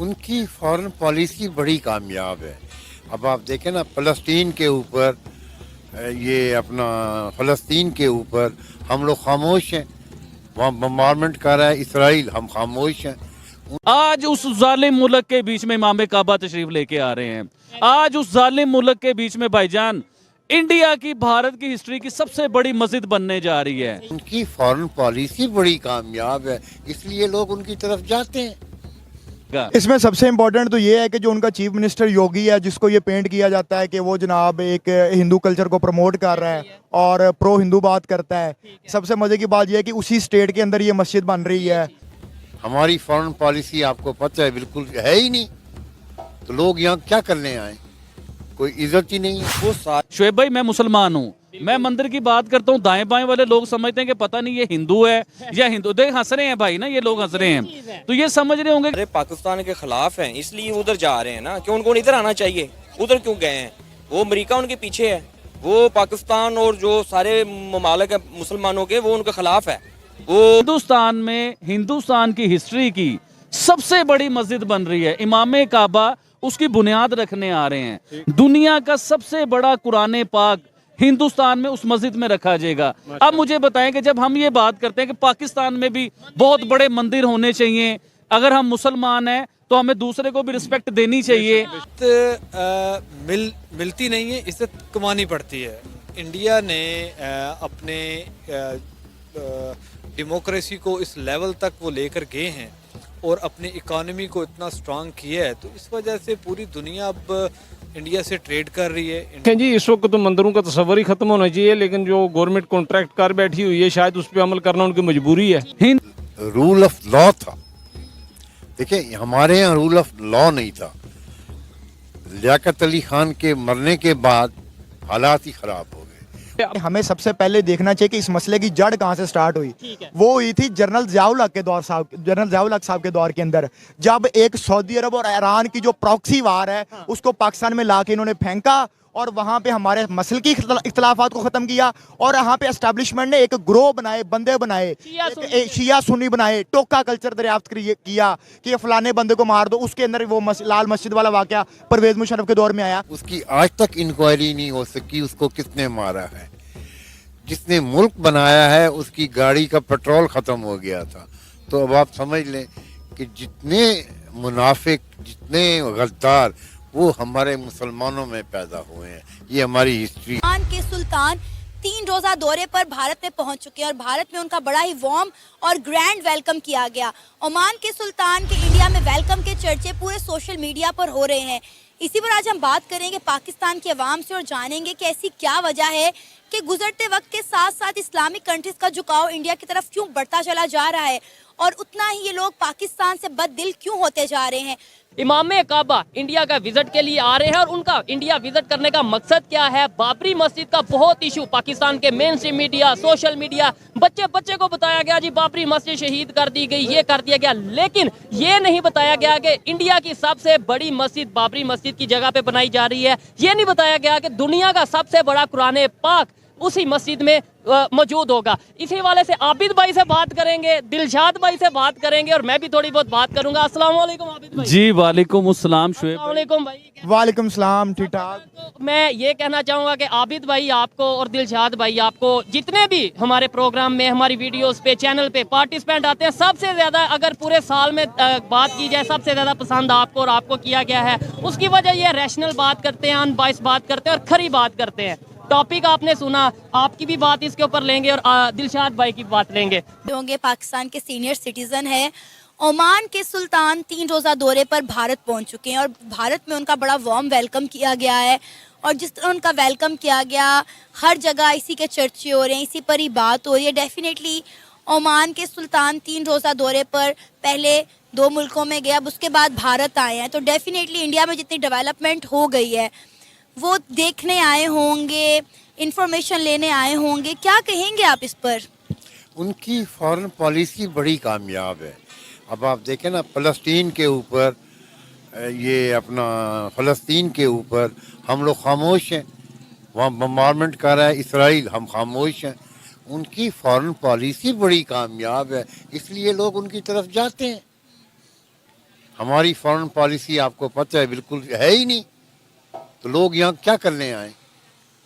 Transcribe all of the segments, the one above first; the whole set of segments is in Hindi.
उनकी फॉरेन पॉलिसी बड़ी कामयाब है। अब आप देखें ना, फ़लस्तीन के ऊपर ये अपना फ़लस्तीन के ऊपर हम लोग खामोश हैं। वहाँ बम्बारमेंट कर रहा है इसराइल, हम खामोश हैं। आज उस जालिम मुल्क के बीच में इमाम काबा तशरीफ लेके आ रहे हैं। आज उस जालिम मुल्क के बीच में भाईजान इंडिया की, भारत की हिस्ट्री की सबसे बड़ी मस्जिद बनने जा रही है। उनकी फॉरेन पॉलिसी बड़ी कामयाब है, इसलिए लोग उनकी तरफ जाते हैं। इसमें सबसे इम्पोर्टेंट तो ये है कि जो उनका चीफ मिनिस्टर योगी है, जिसको ये पेंट किया जाता है कि वो जनाब एक हिंदू कल्चर को प्रमोट कर रहा है और प्रो हिंदू बात करता है। सबसे मजे की बात यह है कि उसी स्टेट के अंदर ये मस्जिद बन रही है। हमारी फॉरेन पॉलिसी आपको पता है बिल्कुल है ही नहीं, तो लोग यहाँ क्या करने आए? कोई इज्जत ही नहीं है। वो शुएब भाई, मैं मुसलमान हूँ, मैं मंदिर की बात करता हूँ, दाएं बाएं वाले लोग समझते हैं कि पता नहीं ये हिंदू है या हिंदू। देख हंस रहे हैं भाई ना, ये लोग हंस रहे हैं, तो ये समझ रहे होंगे अरे पाकिस्तान के खिलाफ हैं, इसलिए उधर जा रहे हैं ना। क्यों उनको इधर आना चाहिए? उधर क्यों गए हैं? वो अमेरिका उनके पीछे है, वो पाकिस्तान और जो सारे ममालिक है मुसलमानों के, वो उनके खिलाफ है। वो हिंदुस्तान में हिंदुस्तान की हिस्ट्री की सबसे बड़ी मस्जिद बन रही है। इमाम काबा उसकी बुनियाद रखने आ रहे हैं। दुनिया का सबसे बड़ा कुरान पाक हिंदुस्तान में उस मस्जिद में रखा जाएगा। अब मुझे बताएं कि जब हम ये बात करते हैं कि पाकिस्तान में भी बहुत बड़े मंदिर होने चाहिए, अगर हम मुसलमान हैं तो हमें दूसरे को भी रिस्पेक्ट देनी चाहिए। मिलती नहीं है, इज्जत कमानी पड़ती है। इंडिया ने अपने डेमोक्रेसी को इस लेवल तक वो लेकर गए हैं और अपनी इकोनॉमी को इतना स्ट्रांग किया है, तो इस वजह से पूरी दुनिया अब इंडिया से ट्रेड कर रही है। जी, इस वक्त तो मंदिरों का तस्वर ही खत्म होना चाहिए, लेकिन जो गवर्नमेंट कॉन्ट्रैक्ट कर बैठी हुई है, शायद उस पर अमल करना उनकी मजबूरी है। रूल ऑफ लॉ था। देखिए, हमारे यहाँ रूल ऑफ लॉ नहीं था। लियाकत अली खान के मरने के बाद हालात ही खराब हो गए। हमें सबसे पहले देखना चाहिए कि इस मसले की जड़ कहाँ से स्टार्ट हुई। वो हुई थी जनरल ज़ियाउल हक साहब के दौर के अंदर, जब एक सऊदी अरब और ईरान की जो प्रॉक्सी वार है उसको पाकिस्तान में ला के इन्होंने फेंका और वहाँ पे हमारे मसल की इख्तलाफात को ख़त्म किया और यहाँ पे एस्टेब्लिशमेंट ने एक ग्रोह बनाए, बंदे बनाए, शिया सुन्नी बनाए, टोका कल्चर दरियाफ्त किया कि ये फलाने बंदे को मार दो। उसके अंदर वो लाल मस्जिद वाला वाक़या परवेज़ मुशर्रफ के दौर में आया। उसकी आज तक इंक्वायरी नहीं हो सकी उसको किसने मारा है। जिसने मुल्क बनाया है उसकी गाड़ी का पेट्रोल ख़त्म हो गया था। तो अब आप समझ लें कि जितने मुनाफिक, जितने गद्दार, वो हमारे मुसलमानों में पैदा हुए हैं। ये हमारी हिस्ट्री। ओमान के सुल्तान 3 रोजा दौरे पर भारत में पहुंच चुके हैं और भारत में उनका बड़ा ही वार्म और ग्रैंड वेलकम किया गया। ओमान के सुल्तान के इंडिया में वेलकम के चर्चे पूरे सोशल मीडिया पर हो रहे हैं। इसी पर आज हम बात करेंगे पाकिस्तान के अवाम से और जानेंगे कि ऐसी क्या वजह है कि गुजरते वक्त के साथ साथ इस्लामिक कंट्रीज का झुकाव इंडिया की तरफ क्यों बढ़ता चला जा रहा है और उतना ही ये लोग पाकिस्तान से बददिल क्यों होते जा रहे हैं। इमाम काबा इंडिया का विजिट के लिए आ रहे हैं और उनका इंडिया विजिट करने का मकसद क्या है। बाबरी मस्जिद का बहुत इशू पाकिस्तान के main stream media, social media, बच्चे को बताया गया जी बाबरी मस्जिद शहीद कर दी गई, ये कर दिया गया, लेकिन ये नहीं बताया गया कि इंडिया की सबसे बड़ी मस्जिद बाबरी मस्जिद की जगह पे बनाई जा रही है। ये नहीं बताया गया कि दुनिया का सबसे बड़ा कुरान पाक उसी मस्जिद में मौजूद होगा। इसी वाले से आबिद भाई से बात करेंगे, दिलशाद भाई से बात करेंगे और मैं भी थोड़ी बहुत बात करूंगा। अस्सलाम वालेकुम आबिद भाई। जी वालेकुम अस्सलाम शुएब। अस्सलाम वालेकुम भाई। वालेकुम सलाम, ठीक ठाक। तो मैं ये कहना चाहूँगा कि आबिद भाई आपको और दिलशाद भाई आपको जितने भी हमारे प्रोग्राम में, हमारी वीडियोस पे, चैनल पे पार्टिसिपेंट आते हैं, सबसे ज़्यादा अगर पूरे साल में बात की जाए सबसे ज़्यादा पसंद आपको और आपको किया गया है। उसकी वजह यह रैशनल बात करते हैं, अनबाइस बात करते हैं और खरी बात करते हैं। टॉपिक आपने सुना, आपकी भी बात इसके ऊपर लेंगे और दिलशाद भाई की बात लेंगे। होंगे पाकिस्तान के सीनियर सिटीजन है। ओमान के सुल्तान 3 रोज़ा दौरे पर भारत पहुंच चुके हैं और भारत में उनका बड़ा वार्म वेलकम किया गया है और जिस तरह उनका वेलकम किया गया, हर जगह इसी के चर्चे हो रहे हैं, इसी पर ही बात हो रही है। डेफिनेटली ओमान के सुल्तान 3 रोज़ा दौरे पर पहले 2 मुल्कों में गए, अब उसके बाद भारत आए हैं, तो डेफिनेटली इंडिया में जितनी डेवलपमेंट हो गई है वो देखने आए होंगे, इंफॉर्मेशन लेने आए होंगे। क्या कहेंगे आप इस पर? उनकी फॉरेन पॉलिसी बड़ी कामयाब है। अब आप देखें ना, फ़लस्तीन के ऊपर ये अपना फ़लस्तीन के ऊपर हम लोग खामोश हैं। वहाँ बम्बारमेंट कर रहा है इसराइल, हम खामोश हैं। उनकी फॉरेन पॉलिसी बड़ी कामयाब है, इसलिए लोग उनकी तरफ जाते हैं। हमारी फॉरेन पॉलिसी आपको पता है बिल्कुल है ही नहीं, तो लोग यहाँ क्या करने आए,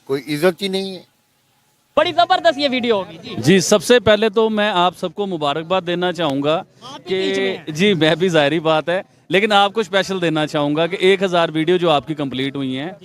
कोई इज्जत ही नहीं है। बड़ी जबरदस्त ये वीडियो होगी जी। जी सबसे पहले तो मैं आप सबको मुबारकबाद देना चाहूँगा कि जी मैं भी ज़ाहिरी बात है, लेकिन आपको स्पेशल देना चाहूँगा कि 1000 वीडियो जो आपकी कंप्लीट हुई हैं,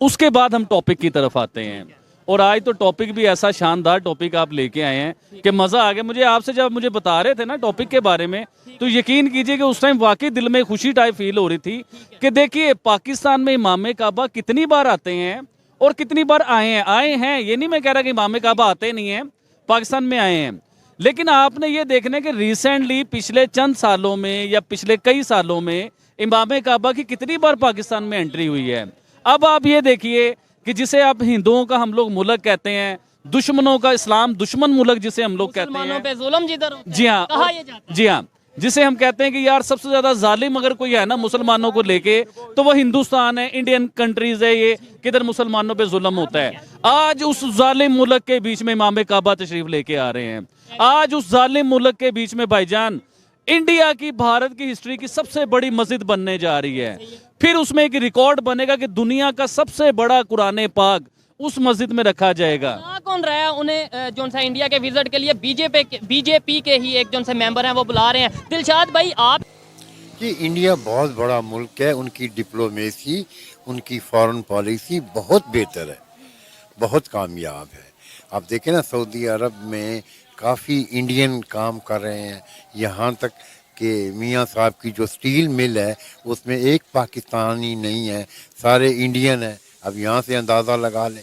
उसके बाद हम टॉपिक की तरफ आते हैं। और आज तो टॉपिक भी ऐसा शानदार टॉपिक आप लेके आए हैं कि मज़ा आ गया मुझे। आपसे जब मुझे बता रहे थे ना टॉपिक के बारे में, तो यकीन कीजिए कि उस टाइम वाकई दिल में खुशी टाइप फील हो रही थी कि देखिए पाकिस्तान में इमाम काबा कितनी बार आते हैं और कितनी बार आए हैं। ये नहीं मैं कह रहा कि इमाम काबा आते नहीं हैं, पाकिस्तान में आए हैं, लेकिन आपने ये देखना कि रिसेंटली पिछले चंद सालों में या पिछले कई सालों में इमाम काबा की कितनी बार पाकिस्तान में एंट्री हुई है। अब आप ये देखिए कि जिसे आप हिंदुओं का हम लोग मुल्क कहते हैं, दुश्मनों का इस्लाम दुश्मन मुल्क जिसे हम लोग कहते मुसलमानों हैं, पे जुल्म जिधर होता है, जी हाँ, कहा ये जाता है। जी हाँ, जिसे हम कहते हैं कि यार सबसे ज्यादा जालिम अगर कोई है ना मुसलमानों को लेके, तो वो हिंदुस्तान है, इंडियन कंट्रीज है ये, किधर मुसलमानों पे जुल्म होता है। आज उस जालिम मुल्क के बीच में इमाम काबा तशरीफ लेके आ रहे हैं। आज उस जालिम मुल्क के बीच में भाईजान इंडिया की, भारत की हिस्ट्री की सबसे बड़ी मस्जिद बनने जा रही है। फिर उसमें एक रिकॉर्ड बनेगा कि दुनिया का सबसे बड़ा कुरान पाक उस मस्जिद में रखा जाएगा। कौन रहा है उन्हें जो सा इंडिया के विजिट के लिए बीजेपी के ही एक जो से मेंबर हैं वो बुला रहे हैं। दिलशाद भाई आप कि इंडिया बहुत बड़ा मुल्क है, उनकी डिप्लोमेसी, उनकी फॉरेन पॉलिसी बहुत बेहतर है, बहुत कामयाब है। आप देखें ना सऊदी अरब में काफ़ी इंडियन काम कर रहे हैं, यहाँ तक कि मियाँ साहब की जो स्टील मिल है उसमें एक पाकिस्तानी नहीं है, सारे इंडियन है। अब यहाँ से अंदाज़ा लगा लें।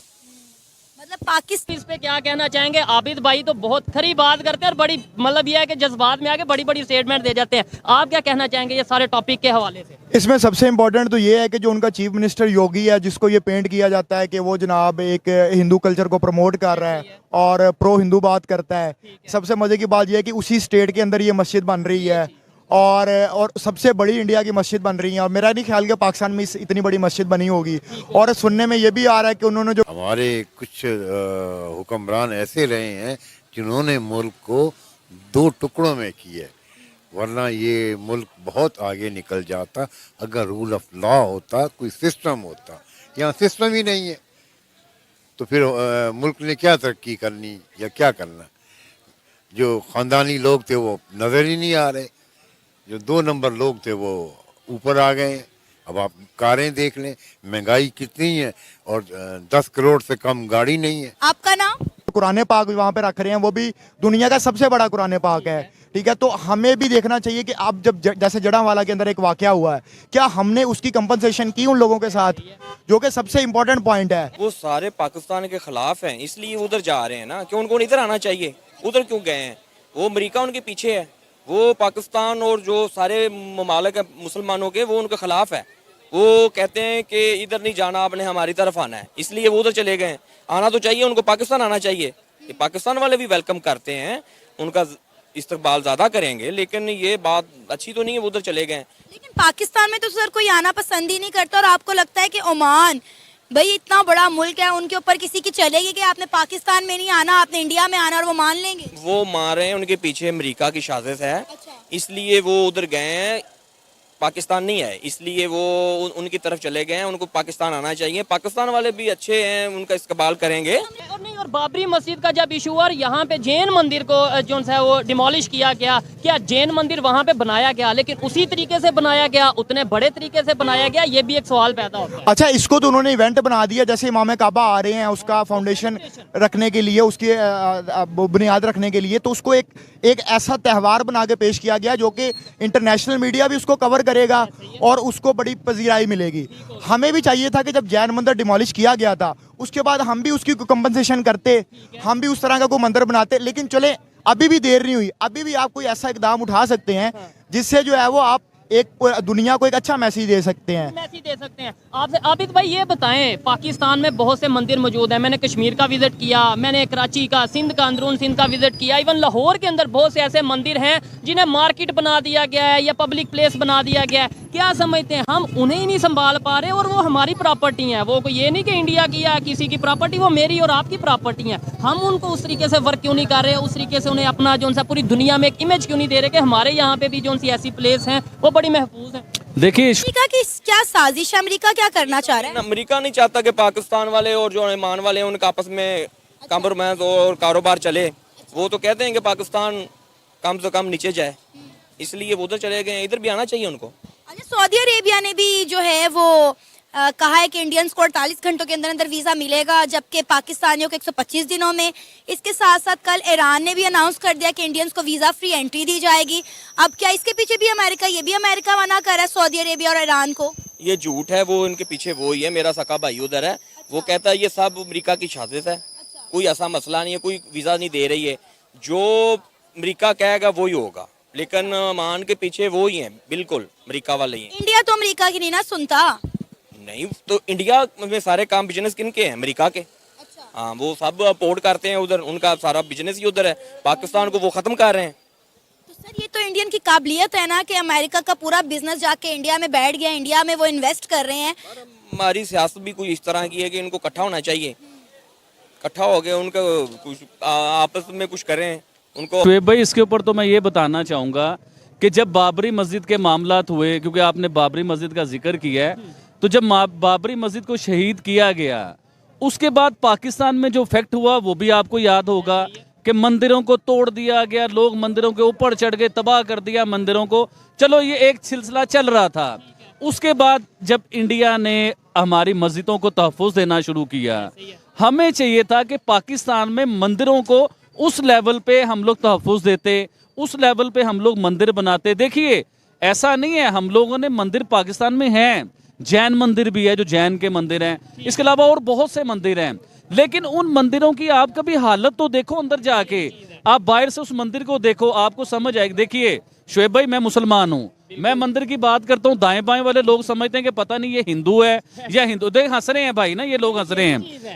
मतलब पाकिस्तान इस पे क्या कहना चाहेंगे? आबिद भाई तो बहुत खरी बात करते हैं और बड़ी मतलब ये है कि जज्बात में आके बड़ी बड़ी स्टेटमेंट दे जाते हैं। आप क्या कहना चाहेंगे ये सारे टॉपिक के हवाले से? इसमें सबसे इम्पोर्टेंट तो ये है कि जो उनका चीफ मिनिस्टर योगी है, जिसको ये पेंट किया जाता है कि वो जनाब एक हिंदू कल्चर को प्रमोट कर रहा है और प्रो हिंदू बात करता है। सबसे मज़े की बात यह है कि उसी स्टेट के अंदर ये मस्जिद बन रही है और सबसे बड़ी इंडिया की मस्जिद बन रही है। और मेरा नहीं ख्याल कि पाकिस्तान में इतनी बड़ी मस्जिद बनी होगी। और सुनने में ये भी आ रहा है कि उन्होंने जो हमारे कुछ हुक्मरान ऐसे रहे हैं जिन्होंने मुल्क को 2 टुकड़ों में किया, वरना ये मुल्क बहुत आगे निकल जाता अगर रूल ऑफ लॉ होता, कोई सिस्टम होता। यहाँ सिस्टम ही नहीं है, तो फिर मुल्क ने क्या तरक्की करनी या क्या करना। जो ख़ानदानी लोग थे वो नज़र ही नहीं आ रहे, जो 2 नंबर लोग थे वो ऊपर आ गए। अब आप कारें देख लें, महंगाई कितनी है और 10 करोड़ से कम गाड़ी नहीं है। आपका नाम? कुरान पाक भी वहाँ पे रख रहे हैं, वो भी दुनिया का सबसे बड़ा कुरान पाक है। ठीक है, तो हमें भी देखना चाहिए कि अब जब जैसे जड़ांवाला के अंदर एक वाकया हुआ है, क्या हमने उसकी कंपनसेशन की उन लोगों के साथ, जो कि सबसे इम्पोर्टेंट पॉइंट है। वो सारे पाकिस्तान के खिलाफ हैं, इसलिए उधर जा रहे हैं ना, कि उनको इधर आना चाहिए। उधर क्यों गए हैं? वो अमेरिका उनके पीछे है, वो पाकिस्तान और जो सारे ममालिक हैं मुसलमानों के, वो उनके खिलाफ है। वो कहते हैं कि इधर नहीं जाना, आपने हमारी तरफ आना है, इसलिए वो उधर चले गए हैं। आना तो चाहिए उनको, पाकिस्तान आना चाहिए। ये पाकिस्तान वाले भी वेलकम करते हैं, उनका इस्तकबाल ज़्यादा करेंगे, लेकिन ये बात अच्छी तो नहीं है वो उधर चले गए। लेकिन पाकिस्तान में तो सर कोई आना पसंद ही नहीं करता। और आपको लगता है कि ओमान भाई इतना बड़ा मुल्क है, उनके ऊपर किसी की चलेगी कि आपने पाकिस्तान में नहीं आना, आपने इंडिया में आना, और वो मान लेंगे? वो मान रहे हैं, उनके पीछे अमेरिका की साजिश है, इसलिए वो उधर गए हैं, पाकिस्तान नहीं है, इसलिए वो उनकी तरफ चले गए हैं। उनको पाकिस्तान आना चाहिए, पाकिस्तान वाले भी अच्छे हैं, उनका इस्तेमाल करेंगे। और नहीं, और बाबरी मस्जिद का जब इशू और यहाँ पे जैन मंदिर को जो है वो डिमोलिश किया गया, क्या जैन मंदिर वहाँ पे बनाया गया, लेकिन उसी तरीके से बनाया गया, उतने बड़े तरीके से बनाया गया, ये भी एक सवाल पैदा होता है। अच्छा, इसको तो उन्होंने इवेंट बना दिया, जैसे इमाम काबा आ रहे हैं उसका फाउंडेशन रखने के लिए, उसकी बुनियाद रखने के लिए, तो उसको एक ऐसा त्यौहार बना के पेश किया गया जो कि इंटरनेशनल मीडिया भी उसको कवर करेगा और उसको बड़ी पजीराई मिलेगी। हमें भी चाहिए था कि जब जैन मंदिर डिमोलिश किया गया था, उसके बाद हम भी उसकी कंपनसेशन करते, हम भी उस तरह का कोई मंदिर बनाते। लेकिन चले, अभी भी देर नहीं हुई, अभी भी आप कोई ऐसा इकदाम उठा सकते हैं जिससे जो है वो आप एक दुनिया को एक अच्छा मैसेज दे सकते हैं। मैसेज दे सकते हैं। आपसे आबिद भाई ये बताएं, पाकिस्तान में बहुत से मंदिर मौजूद हैं। मैंने कश्मीर का विजिट किया, मैंने कराची का, सिंध का, अंदरून सिंध का विजिट किया, इवन लाहौर के अंदर बहुत से ऐसे मंदिर हैं जिन्हें मार्केट बना दिया गया है या पब्लिक प्लेस बना दिया गया है। क्या समझते हैं, हम उन्हें ही नहीं संभाल पा रहे और वो हमारी प्रॉपर्टी है। वो कोई ये नहीं कि इंडिया की या किसी की प्रॉपर्टी, वो मेरी और आपकी प्रॉपर्टी है। हम उनको उस तरीके से वर्क क्यों नहीं कर रहे, उस तरीके से उन्हें अपना जो सा पूरी दुनिया में एक इमेज क्यों नहीं दे रहे कि हमारे यहाँ पे भी जो सी ऐसी प्लेस हैं वो बड़ी महफूज हैं? देखिए अमेरिका की क्या साजिश है, अमेरिका क्या करना चाह रहा है? अमेरिका नहीं चाहता कि पाकिस्तान वाले और जो ईमान वाले हैं उनका आपस में कॉम्प्रोमाइज और कारोबार चले। वो तो कहते हैं कि पाकिस्तान कम से कम नीचे जाए, इसलिए वो उधर चले गए। इधर भी आना चाहिए उनको। अच्छा, सऊदी अरेबिया ने भी जो है वो कहा है कि इंडियंस को 48 घंटों के अंदर अंदर वीज़ा मिलेगा, जबकि पाकिस्तानियों को 125 दिनों में। इसके साथ साथ कल ईरान ने भी अनाउंस कर दिया कि इंडियंस को वीज़ा फ्री एंट्री दी जाएगी। अब क्या इसके पीछे भी अमेरिका, ये भी अमेरिका मना कर रहा है सऊदी अरेबिया और ईरान को? ये झूठ है, वो इनके पीछे वो ही है। मेरा सका भाई उधर है, वो कहता है ये सब अमेरिका की साजिश है, कोई ऐसा मसला नहीं है, कोई वीज़ा नहीं दे रही है। जो अमेरिका कहेगा वही होगा, लेकिन मान के पीछे वो ही है, बिल्कुल अमेरिका वाले ही हैं। इंडिया तो अमेरिका की नहीं ना सुनता। नहीं तो इंडिया में सारे काम बिजनेस किनके हैं? अमेरिका के। हाँ, वो सब पोर्ट करते हैं उधर, उनका सारा बिजनेस ही उधर है। पाकिस्तान को वो खत्म कर रहे हैं। तो सर ये तो इंडियन की काबिलियत है ना कि अमेरिका का पूरा बिजनेस जाके इंडिया में बैठ गया, इंडिया में वो इन्वेस्ट कर रहे हैं। हमारी सियासत भी कुछ इस तरह की है कि इनको इकट्ठा होना चाहिए, इकट्ठा हो गए उनका कुछ आपस में कुछ करें उनको। शुएब भाई, इसके ऊपर तो मैं ये बताना चाहूँगा कि जब बाबरी मस्जिद के मामलात हुए, क्योंकि आपने बाबरी मस्जिद का जिक्र किया है, तो जब बाबरी मस्जिद को शहीद किया गया, उसके बाद पाकिस्तान में जो फैक्ट हुआ वो भी आपको याद होगा कि मंदिरों को तोड़ दिया गया, लोग मंदिरों के ऊपर चढ़ गए, तबाह कर दिया मंदिरों को। चलो ये एक सिलसिला चल रहा था। उसके बाद जब इंडिया ने हमारी मस्जिदों को तहफ़्फ़ुज़ देना शुरू किया, हमें चाहिए था कि पाकिस्तान में मंदिरों को उस लेवल पे हम लोग तहफ़्फ़ुज़ देते, उस लेवल पे हम लोग मंदिर बनाते। देखिए ऐसा नहीं है, हम लोगों ने मंदिर पाकिस्तान में हैं, जैन मंदिर भी है जो जैन के मंदिर हैं, इसके अलावा और बहुत से मंदिर हैं, लेकिन उन मंदिरों की आप कभी हालत तो देखो अंदर जाके। आप बाहर से उस मंदिर को देखो, आपको समझ आएगी। देखिए शुएब भाई, मैं मुसलमान हूँ, मैं मंदिर की बात करता हूँ, दाएं बाएं वाले लोग समझते हैं कि पता नहीं ये हिंदू है या हिंदू। देख हंस रहे हैं भाई ना, ये लोग हंस रहे हैं।